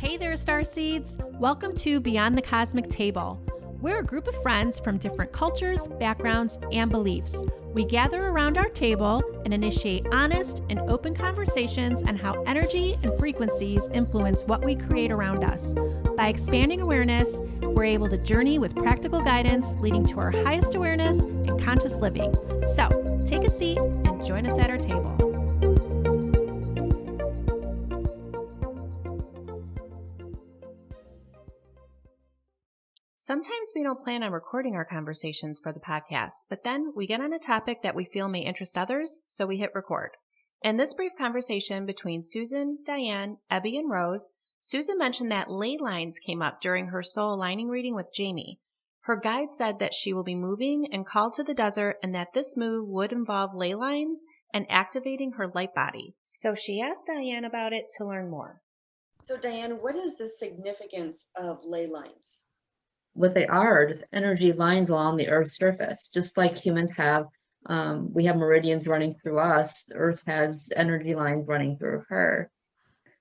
Hey there, Starseeds! Welcome to Beyond the Cosmic Table. We're a group of friends from different cultures, backgrounds, and beliefs. We gather around our table and initiate honest and open conversations on how energy and frequencies influence what we create around us. By expanding awareness, we're able to journey with practical guidance, leading to our highest awareness and conscious living. So, take a seat and join us at our table. Sometimes we don't plan on recording our conversations for the podcast, but then we get on a topic that we feel may interest others, so we hit record. In this brief conversation between Susan, Dianne, Ebby, and Rose, Susan mentioned that ley lines came up during her soul aligning reading with Jami. Her guide said that she will be moving and called to the desert and that this move would involve ley lines and activating her light body. So she asked Dianne about it to learn more. So Dianne, what is the significance of ley lines? What they are, just energy lines along the Earth's surface, just like humans have. We have meridians running through us. The Earth has energy lines running through her.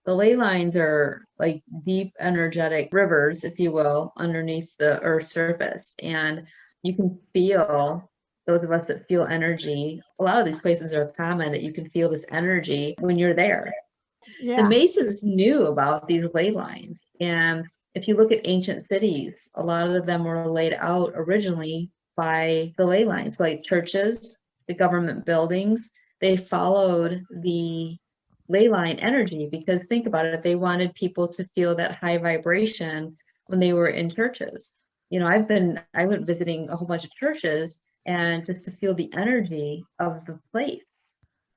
The ley lines are like deep energetic rivers, if you will, underneath the Earth's surface. And you can feel, those of us that feel energy, a lot of these places are common that you can feel this energy when you're there. Yeah. The Masons knew about these ley lines. And if you look at ancient cities, a lot of them were laid out originally by the ley lines, like churches, the government buildings. They followed the ley line energy because think about it, they wanted people to feel that high vibration when they were in churches. You know, I went visiting a whole bunch of churches and just to feel the energy of the place.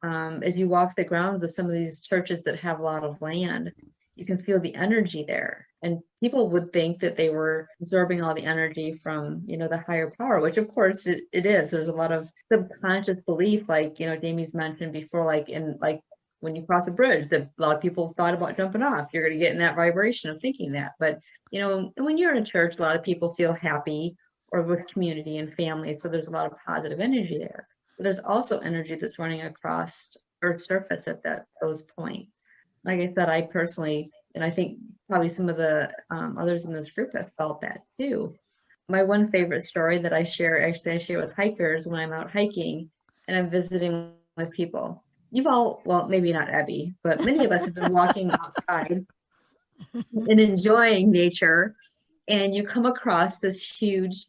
As you walk the grounds of some of these churches that have a lot of land, you can feel the energy there. And people would think that they were absorbing all the energy from, you know, the higher power, which of course it is. There's a lot of subconscious belief, like, you know, Jami's mentioned before, like when you cross a bridge, that a lot of people thought about jumping off. You're going to get in that vibration of thinking that. But, you know, when you're in a church, a lot of people feel happy or with community and family. So there's a lot of positive energy there. But there's also energy that's running across Earth's surface at those points. Like I said, I personally, and I think probably some of the others in this group have felt that too. My one favorite story that I share with hikers when I'm out hiking and I'm visiting with people. You've all, well, maybe not Ebby, but many of us have been walking outside and enjoying nature, and you come across this huge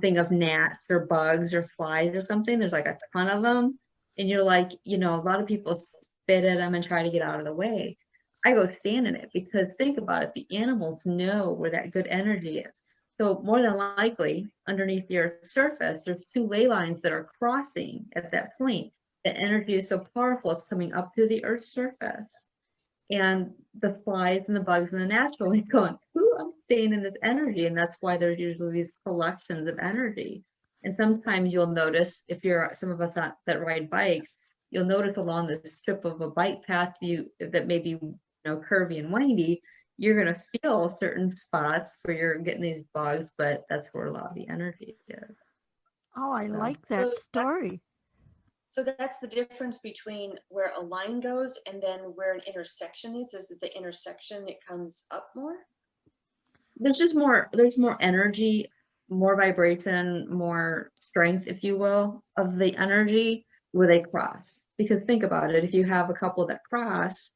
thing of gnats or bugs or flies or something. There's like a ton of them, and you're like, you know, a lot of people spit at them and try to get out of the way. I go stand in it because think about it, the animals know where that good energy is. So more than likely, underneath the Earth's surface, there's two ley lines that are crossing at that point. The energy is so powerful, it's coming up to the Earth's surface. And the flies and the bugs and the gnats are like going, ooh, I'm staying in this energy. And that's why there's usually these collections of energy. And sometimes you'll notice, if you're some of us that ride bikes, you'll notice along the strip of a bike path that may be, you know, curvy and windy, you're going to feel certain spots where you're getting these bugs, but that's where a lot of the energy is. Oh, I like that story. So that's the difference between where a line goes and then where an intersection is that the intersection, it comes up more? There's more energy, more vibration, more strength, if you will, of the energy where they cross. Because think about it, if you have a couple that cross,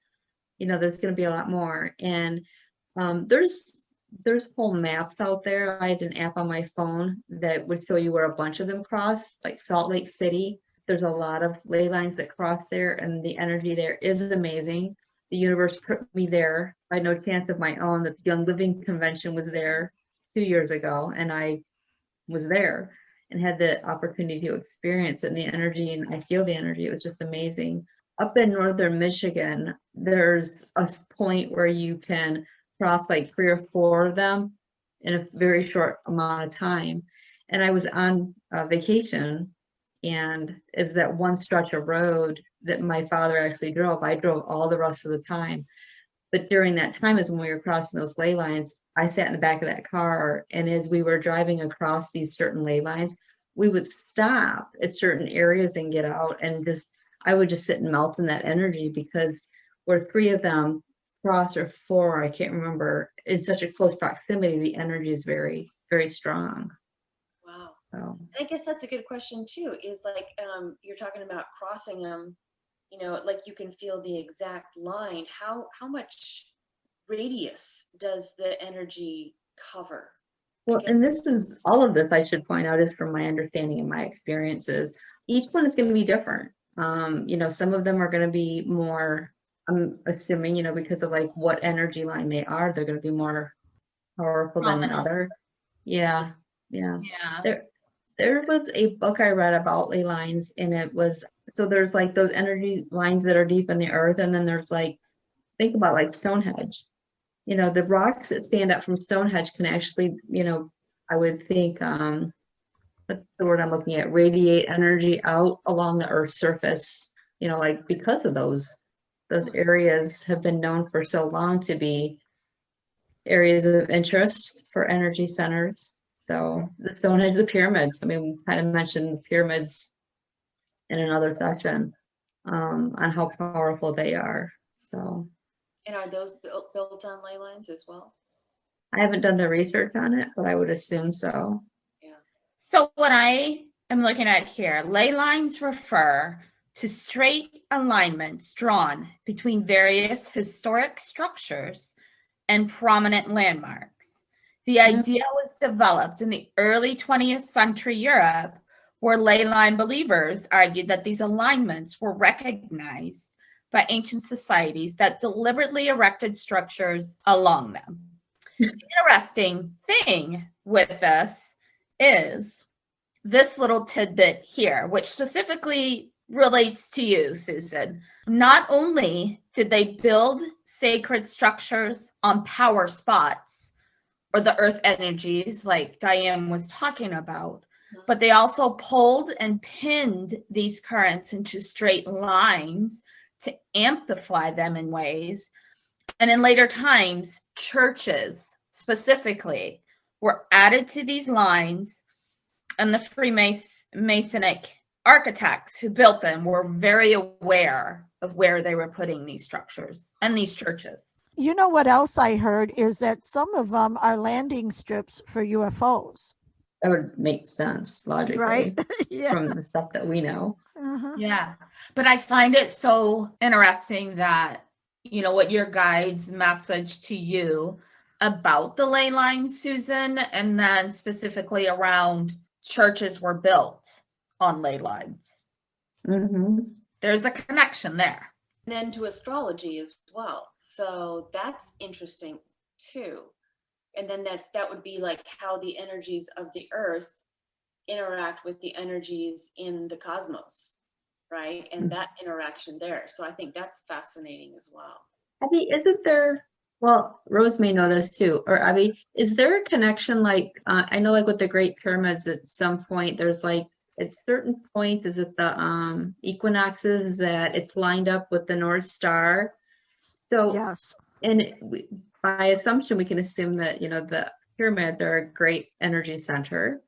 you know, there's going to be a lot more. And there's whole maps out there. I had an app on my phone that would show you where a bunch of them cross, like Salt Lake City. There's a lot of ley lines that cross there, and the energy there is amazing. The universe put me there. I had no chance of my own. The Young Living Convention was there 2 years ago, and I was there and had the opportunity to experience it and the energy, and I feel the energy. It was just amazing. Up in northern Michigan, there's a point where you can cross like 3 or 4 of them in a very short amount of time. And I was on vacation, and it's that one stretch of road that my father actually drove. I drove all the rest of the time. But during that time is when we were crossing those ley lines. I sat in the back of that car, and as we were driving across these certain ley lines, we would stop at certain areas and get out, and I would just sit and melt in that energy, because where 3 of them cross or 4, I can't remember, in such a close proximity, the energy is very, very strong. Wow. So, And I guess that's a good question too, is like, you're talking about crossing them, like you can feel the exact line. How much radius does the energy cover? well, and this is, all of this, I should point out, is from my understanding and my experiences. Each one is going to be different. Some of them are going to be more, I'm assuming, because of like what energy line they are, they're going to be more powerful than Prominent. another. Yeah. Yeah. There was a book I read about ley lines, and it was, so there's like those energy lines that are deep in the earth, and then there's like, think about like Stonehenge. The rocks that stand up from Stonehenge can actually, I would think, what's the word I'm looking at, radiate energy out along the Earth's surface, like because of those areas have been known for so long to be areas of interest for energy centers. So the Stonehenge, the pyramids, I mean, we kind of mentioned the pyramids in another section, on how powerful they are. So. And are those built on ley lines as well? I haven't done the research on it, but I would assume so. Yeah. So what I am looking at here, ley lines refer to straight alignments drawn between various historic structures and prominent landmarks. The idea was developed in the early 20th century Europe, where ley line believers argued that these alignments were recognized by ancient societies that deliberately erected structures along them. The interesting thing with this is this little tidbit here, which specifically relates to you, Susan. Not only did they build sacred structures on power spots or the earth energies like Dianne was talking about, but they also pulled and pinned these currents into straight lines to amplify them in ways. And in later times, churches specifically were added to these lines, and the Freemasonic architects who built them were very aware of where they were putting these structures and these churches. You know what else I heard is that some of them are landing strips for UFOs. That would make sense logically, Right? Yeah. from the stuff that we know. Uh-huh. Yeah. But I find it so interesting that, what your guide's message to you about the ley lines, Susan, and then specifically around churches were built on ley lines. Mm-hmm. There's a connection there. And then to astrology as well. So that's interesting too. And then that would be like how the energies of the earth interact with the energies in the cosmos, right? And that interaction there. So I think that's fascinating as well. Abby, isn't there, well, Rose may know this too, or Abby, is there a connection, like, I know like with the Great Pyramids at some point, there's like, at certain points, is it the equinoxes that it's lined up with the North Star? So, Yes. and by assumption, we can assume that, the pyramids are a great energy center.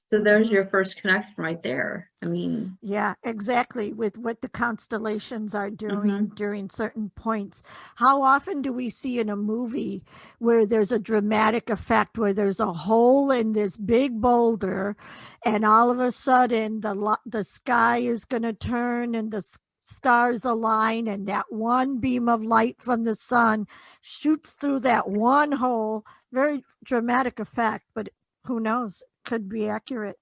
So there's your first connection right there. I mean, Yeah, exactly. With what the constellations are doing during certain points. How often do we see in a movie where there's a dramatic effect, where there's a hole in this big boulder, and all of a sudden the sky is going to turn and the stars align, and that one beam of light from the sun shoots through that one hole? Very dramatic effect, but who knows? Could be accurate.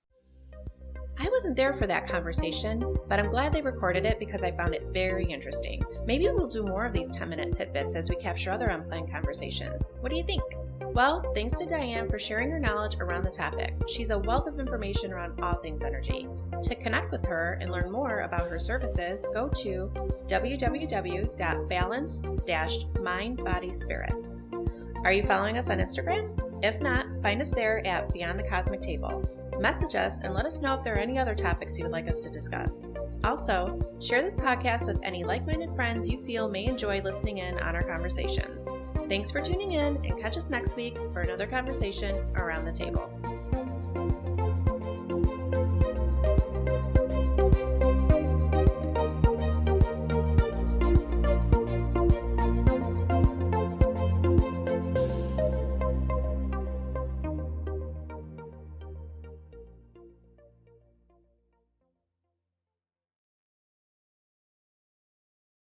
I wasn't there for that conversation, but I'm glad they recorded it because I found it very interesting. Maybe we'll do more of these 10-minute tidbits as we capture other unplanned conversations. What do you think? Well, thanks to Dianne for sharing her knowledge around the topic. She's a wealth of information around all things energy. To connect with her and learn more about her services, go to www.balance-mind-body-spirit. Are you following us on Instagram? If not, find us there at Beyond the Cosmic Table. Message us and let us know if there are any other topics you would like us to discuss. Also, share this podcast with any like-minded friends you feel may enjoy listening in on our conversations. Thanks for tuning in, and catch us next week for another conversation around the table.